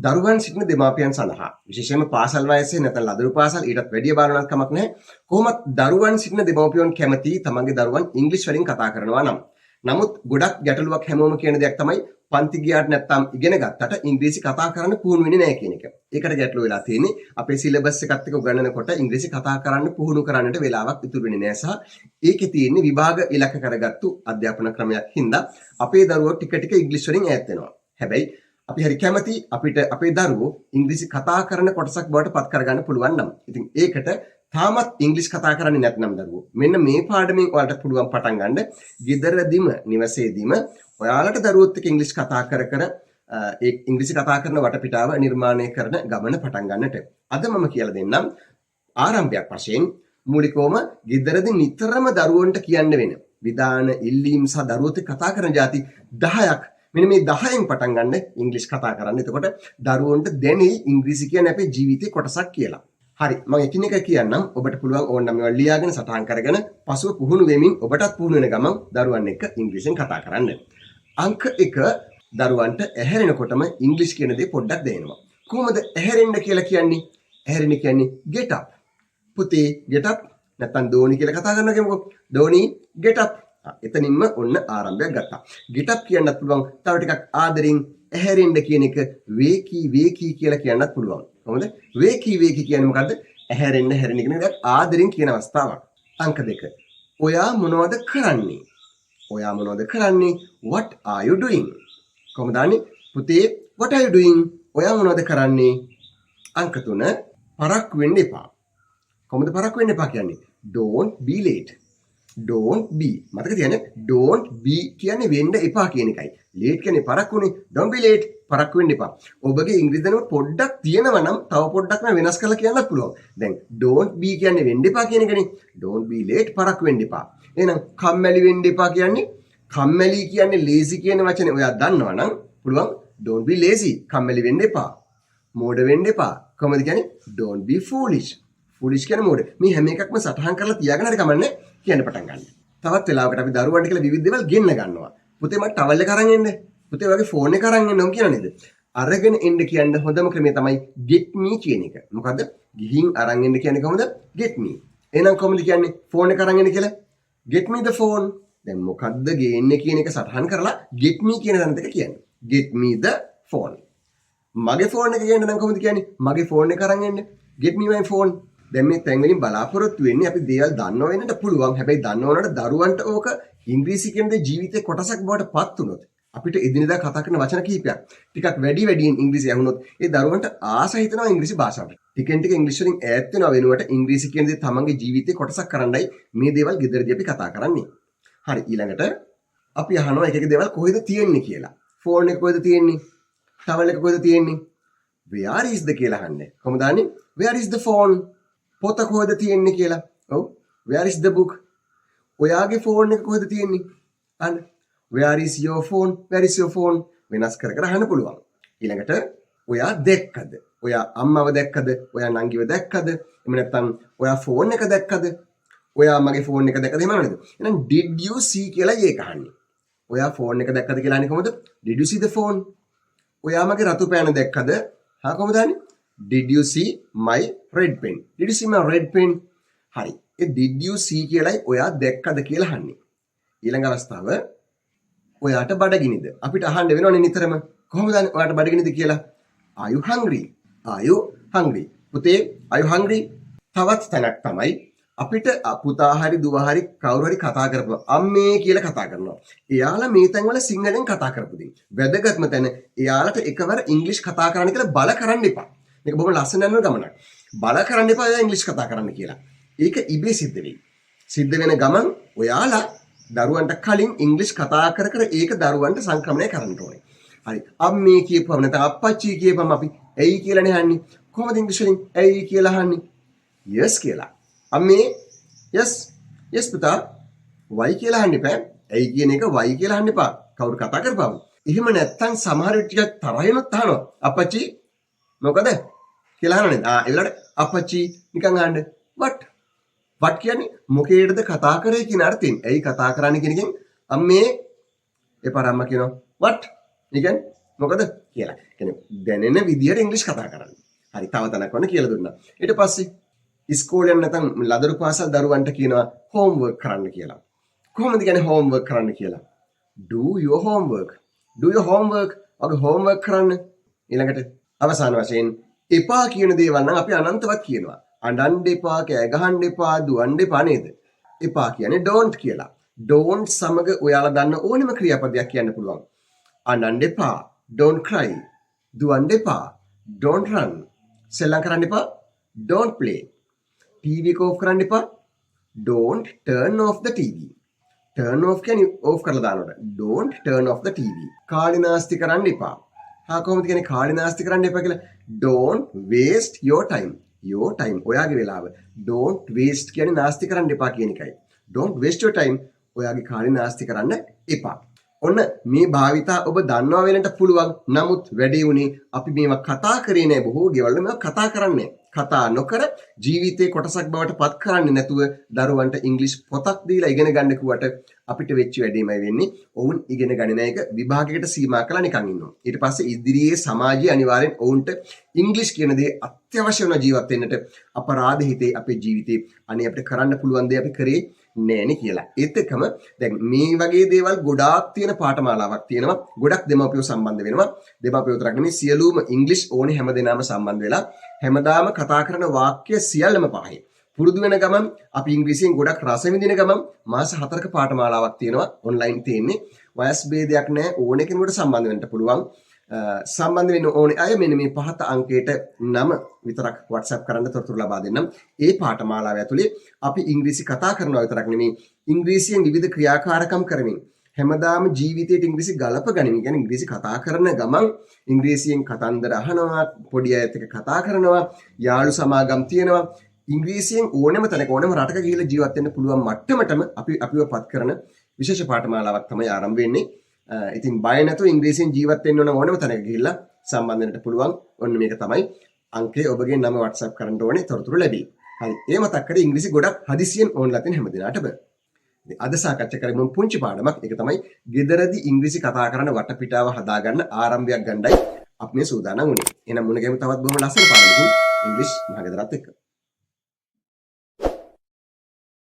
දරුවන් සිටින දෙමාපියන් සඳහා විශේෂයෙන්ම පාසල් වයසේ නැත්නම් ලදරු පාසල් ඊටත් වැඩිය බාලනක් කමක් නැහැ. කොහොමත් දරුවන් සිටින දෙමාපියන් කැමති තමන්ගේ දරුවන් ඉංග්‍රීසි වලින් කතා කරනවා නම්. නමුත් ගොඩක් ගැටලුවක් හැමෝම කියන දෙයක් තමයි පන්ති ගියාට නැත්නම් ඉගෙන ගත්තට ඉංග්‍රීසි කතා කරන්න පුහුණු වෙන්නේ නැහැ කියන එක. ඒකට ගැටලුව වෙලා තියෙන්නේ අපේ සිලබස් එකත් එක්ක උගන්වනකොට ඉංග්‍රීසි කතා කරන්න පුහුණු කරන්නට වෙලාවක් ඉතුරු වෙන්නේ නැහැ සහ ඒකේ තියෙන්නේ විභාග ඉලක්ක කරගත්තු අධ්‍යාපන ක්‍රමයක් හින්දා අපේ දරුවෝ ටික ටික ඉංග්‍රීසි වලින් ඈත් වෙනවා. හැබැයි අපි හරි කැමති අපිට අපේ දරුවෝ ඉංග්‍රීසි කතා කරන කොටසක් බවට පත් කරගන්න පුළුවන් නම්. ඉතින් ඒකට තාමත් ඉංග්‍රීසි කතා කරන්නේ නැත්නම් දරුවෝ මෙන්න මේ පාඩමෙන් ඔයාලට පුළුවන් පටන් ගන්න. ගෙදරදීම නිවසේදීම ඔයාලට දරුවොත් එක්ක ඉංග්‍රීසි කතා කර ඒ ඉංග්‍රීසි කතා කරන වටපිටාව නිර්මාණය කරන ගමන පටන් ගන්නට. අද මම කියලා දෙන්නම් ආරම්භයක් වශයෙන් මූලිකවම ගෙදරදී නිතරම දරුවන්ට කියන්න වෙන විධාන ඉල්ලීම් සහ දරුවොත් එක්ක කතා කරන જાති 10ක් මෙන්න මේ 10න් පටන් ගන්න ඉංග්‍රීසි කතා කරන්න. එතකොට දරුවන්ට දැනෙයි ඉංග්‍රීසි කියන්නේ අපේ ජීවිතේ කොටසක් කියලා. හරි මම එකිනෙක කියන්නම්. ඔබට පුළුවන් ඕනනම් මේවා ලියාගෙන සටහන් කරගෙන පසුව පුහුණු වෙමින් ඔබටත් පුහුණු වෙන ගමන් දරුවන් එක්ක ඉංග්‍රීසියෙන් කතා කරන්න. අංක 1 දරුවන්ට ඇහැරෙනකොටම ඉංග්‍රීසි කියන දේ පොඩ්ඩක් දැනෙනවා. කොහොමද ඇහැරෙන්න කියලා කියන්නේ? ඇහැරෙන්න කියන්නේ get up. පුතේ get up නැත්නම් දෝනි කියලා කතා කරනවා කියමුකෝ. දෝනි get up. එතනින්ම ඔන්න ආරම්භයක් ගත්තා. get up කියන්නත් පුළුවන්. තව ටිකක් ආදරෙන් ඇහැරෙන්න කියන එක වේකී කියලා කියන්නත් පුළුවන්. කොහොමද? වේකී කියන්නේ මොකද්ද? ඇහැරෙන්න හැරෙන්න කියන එක ආදරෙන් කියන අවස්ථාවක්. අංක 2. ඔයා මොනවද කරන්නේ? ඔයා මොනවද කරන්නේ? What are you doing? කොහොමද දන්නේ? පුතේ what are you doing? ඔයා මොනවද කරන්නේ? අංක 3. පරක්කු වෙන්න එපා. කොහොමද පරක්කු වෙන්න එපා කියන්නේ? Don't be late. Don't be. මතක තියාගන්න don't be කියන්නේ වෙන්න එපා කියන එකයි. late කියන්නේ පරක්කුනේ. Don't be late. පරක්කු වෙන්න එපා. ඔබගේ ඉංග්‍රීසි දැනුම පොඩ්ඩක් තියෙනවා නම් තව පොඩ්ඩක් වෙනස් කරලා කියන්නත් පුළුවන්. දැන් don't be කියන්නේ වෙන්න එපා කියන එකනේ. Don't be late පරක්කු වෙන්න එපා. එහෙනම් කම්මැලි වෙන්න එපා කියන්නේ කම්මැලි කියන්නේ lazy කියන වචනේ ඔයා දන්නවා නම් පුළුවන් don't be lazy කම්මැලි වෙන්න එපා. මෝඩ වෙන්න එපා. කොහොමද කියන්නේ? Don't be foolish. foolish කියන්නේ මෝඩ. මේ හැම එකක්ම සටහන් කරලා තියාගෙන හරි කමන්නේ කියන්න පටන් ගන්න. තවත් වෙලාවකට අපි දරුවන්ට කියලා විවිධ දේවල් ගෙන්න ගන්නවා. පුතේ මට ටවල් එක අරන් එන්න. පුතේ වගේ ෆෝන් එක අරන් එන්න ඕන කියන නේද? අරගෙන එන්න කියන්න හොඳම ක්‍රමය තමයි get me කියන එක. මොකද්ද? ගිහින් අරන් එන්න කියන්නේ කොහොමද? get me. එහෙනම් කොහොමද කියන්නේ ෆෝන් එක අරන් එන්න කියලා? get me the phone. දැන් මොකද්ද ගේන්නේ කියන එක සටහන් කරලා get me කියන දණත එක කියන්නේ. get me the phone. මගේ ෆෝන් එක ගේන්න නම් කොහොමද කියන්නේ? මගේ ෆෝන් එක අරන් එන්න. get me my phone. දැන් මේ තැන් වලින් බලාපොරොත්තු වෙන්නේ අපි දේවල් දන්නව වෙන්නට පුළුවන්. හැබැයි දන්නවනට දරුවන්ට ඕක ඉංග්‍රීසි කියන දේ ජීවිතේ කොටසක් බවට පත් වුණොත් අපිට එදිනෙදා කතා කරන වචන කිහිපයක් ටිකක් වැඩියෙන් ඉංග්‍රීසි ඇහුනොත් ඒ දරුවන්ට ආස හිතෙනවා ඉංග්‍රීසි භාෂාවට. ටිකෙන් ටික ඉංග්‍රීසි වලින් ඈත් වෙනව වෙනුවට ඉංග්‍රීසි කියන දේ තමන්ගේ ජීවිතේ කොටසක් කරන්නයි මේ දේවල් ගෙදරදී අපි කතා කරන්නේ. හරි ඊළඟට අපි අහනවා එක එක දේවල් කොහෙද තියෙන්නේ කියලා. ෆෝන් එක කොහෙද තියෙන්නේ? ටවල් එක කොහෙද තියෙන්නේ? where is the කියලා අහන්නේ. කොහොමද අහන්නේ? where is the phone? පොත කොහෙද තියෙන්නේ කියලා. ඔව්. where is the book? ඔයාගේ ෆෝන් එක කොහෙද තියෙන්නේ? අන්න. where is your phone? where is your phone? වෙනස් කර කර අහන්න පුළුවන්. ඊළඟට ඔයා දැක්කද? ඔයා අම්මව දැක්කද? ඔයා නංගිව දැක්කද? එහෙම නැත්නම් ඔයා ෆෝන් එක දැක්කද? ඔයා මගේ ෆෝන් එක දැක්කද? එහෙම නේද? එහෙනම් did you see කියලා ඒක අහන්නේ. ඔයා ෆෝන් එක දැක්කද කියලා අහන්නේ කොහොමද? did you see the phone? ඔයා මගේ රතු පෑන දැක්කද? හා කොහොමද අහන්නේ? Did you see my red pen? Did you see my red pen? හරි. ඒ did you see කියලායි ඔයා දැක්කද කියලා අහන්නේ. ඊළඟ අවස්ථාව ඔයාට බඩගිනිද? අපිට අහන්න වෙනවනේ නිතරම. කොහොමද ඔයාට බඩගිනිද කියලා? Are you hungry? Are you hungry? පුතේ are you hungry? තවත් තැනක් තමයි අපිට පුතා හරි දුව හරි කවුරු හරි කතා කරපුවා අම්මේ කියලා කතා කරනවා. එයාලා මේ තැන්වල සිංහලෙන් කතා කරපුදී. වැදගත්ම තැන එයාලට එකවර ඉංග්‍රීසි කතා කරන්න කියලා බල කරන්න එපා. මේක බොහොම ලස්සන යන ගමනක්. බල කරන්න එපා එයා ඉංග්‍රීසි කතා කරන්න කියලා. ඒක ඉබේ සිද්ධ වෙයි. සිද්ධ වෙන ගමන් ඔයාලා දරුවන්ට කලින් ඉංග්‍රීසි කතා කර කර ඒක දරුවන්ට සංක්‍රමණය කරන්න ඕනේ. හරි. අම්මේ කියපුවම නැත්නම් අප්පච්චි කියපුවම අපි ඇයි කියලානේ අහන්නේ. කොහොමද ඉංග්‍රීසි වලින් ඇයි කියලා අහන්නේ? yes කියලා. අම්මේ yes yes පුතා why කියලා අහන්න එපා. ඇයි කියන එක why කියලා අහන්න එපා. කවුරු කතා කරපුවම. එහෙම නැත්නම් සමහර විට ටිකක් තරහිනුත් අහනවා. අප්පච්චි මොකද කියලා අහනවා නේද? ඒ වෙලාවට අප්පච්චි නිකන් අහන්න what කියන්නේ මොකේද කතා කරේ කියන අර්ථයෙන්. ඇයි කතා කරන්නේ කියන එකෙන් අම්මේ එපාර අම්මා කියනවා what? ඒ කියන්නේ මොකද කියලා. කියන්නේ දැනෙන විදියට ඉංග්‍රීසි කතා කරන්න. හරි තව තැනක් වන්න කියලා දුන්නා. ඊට පස්සේ ඉස්කෝලේ යන නැත්නම් ලදරු පාසල් දරුවන්ට කියනවා homework කරන්න කියලා. කොහොමද කියන්නේ homework කරන්න කියලා? Do your homework. Do your homework. ඔගේ homework කරන්න. ඊළඟට අවසාන වශයෙන් එපා කියන දේවල් නම් අපි අනන්තවත් කියනවා. අඬන්න එපා, කෑ ගහන්න එපා, දුවන්න එපා නේද? එපා කියන්නේ don't කියලා. don't සමග ඔයාලා දන්න ඕනෙම ක්‍රියාපදයක් කියන්න පුළුවන්. අඬන්න එපා, don't cry. දුවන්න එපා, don't run. සෙල්ලම් කරන්න එපා, don't play. TV එක off කරන්න එපා, don't turn off the TV. turn off කියන්නේ off කරලා දානකොට. don't turn off the TV. කාලි නාස්ති කරන්න එපා. කොහොමද කියන්නේ කාලි නාස්ති කරන්න එපා කියලා? don't waste your time. your time ඔයාගේ වෙලාව. don't waste කියන්නේ නාස්ති කරන්න එපා කියන එකයි. don't waste your time ඔයාගේ කාලි නාස්ති කරන්න එපා. ඔන්න මේ භාවිතා ඔබ දන්නවා වෙලට පුළුවන්. නමුත් වැඩේ උනේ අපි මේවා කතා කරේ නෑ. බොහෝ ගෙවල් වල මේවා කතා කරන්නේ. කතා නොකර ජීවිතේ කොටසක් බවට පත් කරන්නේ නැතුව දරුවන්ට ඉංග්‍රීසි පොතක් දීලා ඉගෙන ගන්න කිව්වට අපිට වෙච්ච වැඩේමයි වෙන්නේ. ඔවුන් ඉගෙන ගන්න එක විභාගයකට සීමා කරලා නිකන් ඉන්නවා. ඊට පස්සේ ඉදිරියේ සමාජයේ අනිවාර්යෙන් ඔවුන්ට ඉංග්‍රීසි කියන දේ අත්‍යවශ්‍ය වෙන ජීවත් වෙන්නට අපරාධ හිතේ අපේ ජීවිතේ අනේ අපිට කරන්න පුළුවන් දේ අපි කරේ නෑනේ කියලා. ඒත් එක්කම දැන් මේ වගේ දේවල් ගොඩාක් තියෙන පාඨමාලාවක් තියෙනවා. ගොඩක් දෙමාපියෝ සම්බන්ධ වෙනවා. දෙමාපියෝ විතරක් නෙමෙයි සියලුම ඉංග්‍රීසි ඕනේ හැමදේනම සම්බන්ධ වෙලා හැමදාම කතා කරන වාක්‍ය සියල්ලම පහේ. පුරුදු වෙන ගමන් අපි ඉංග්‍රීසියෙන් ගොඩක් රස විඳින ගමන් මාස 4ක පාඨමාලාවක් තියෙනවා ඔන්ලයින් තියෙන්නේ. වයස් ભેදයක් නැහැ ඕන කෙනෙකුට සම්බන්ධ වෙන්න පුළුවන්. සම්බන්ධ වෙන්න ඕනේ අය මෙන්න මේ පහත අංකයට නම විතරක් WhatsApp කරන්න තොරතුරු ලබා දෙන්නම්. ඒ පාඨමාලාව ඇතුලේ අපි ඉංග්‍රීසි කතා කරනවා විතරක් නෙමෙයි ඉංග්‍රීසියෙන් විවිධ ක්‍රියාකාරකම් කරමින් හැමදාම ජීවිතයට ඉංග්‍රීසි ගලප ගනිමින් කියන්නේ ඉංග්‍රීසි කතා කරන ගමන් ඉංග්‍රීසියෙන් කතන්දර අහනවා, පොඩි අයත් එක්ක කතා කරනවා, යාළු සමාගම් තියෙනවා. ඉංග්‍රීසියෙන් ඕනෙම තැනක ඕනෙම රටක ගිහිල්ලා ජීවත් වෙන්න පුළුවන් මට්ටමටම අපිව පත් කරන විශේෂ පාඨමාලාවක් තමයි ආරම්භ වෙන්නේ. ඉතින් බය නැතුව ඉංග්‍රීසියෙන් ජීවත් වෙන්න ඕනෙම තැනක ගිහිල්ලා සම්බන්ධ වෙන්න පුළුවන්. ඔන්න මේක තමයි අංකය ඔබගේ නම WhatsApp කරන්න ඕනේ තොරතුරු ලැබෙයි. හරි. ඒ මතක් කරේ ඉංග්‍රීසි ගොඩක් හදිසියෙන් ඕන්ලා තියෙන හැම දිනාටම. අද සාකච්ඡා කරමු පුංචි පාඩමක්. ඒක තමයි ගෙදරදී ඉංග්‍රීසි කතා කරන වටපිටාව හදාගන්න ආරම්භයක් ගන්නයි අපි මේ සූදානම් වුණේ. එහෙනම් මුණ ගැහමු තවත් බොහොම ලස්සන පාඩමකින් ඉංග්‍රීසි මහගෙදරත් එක්ක.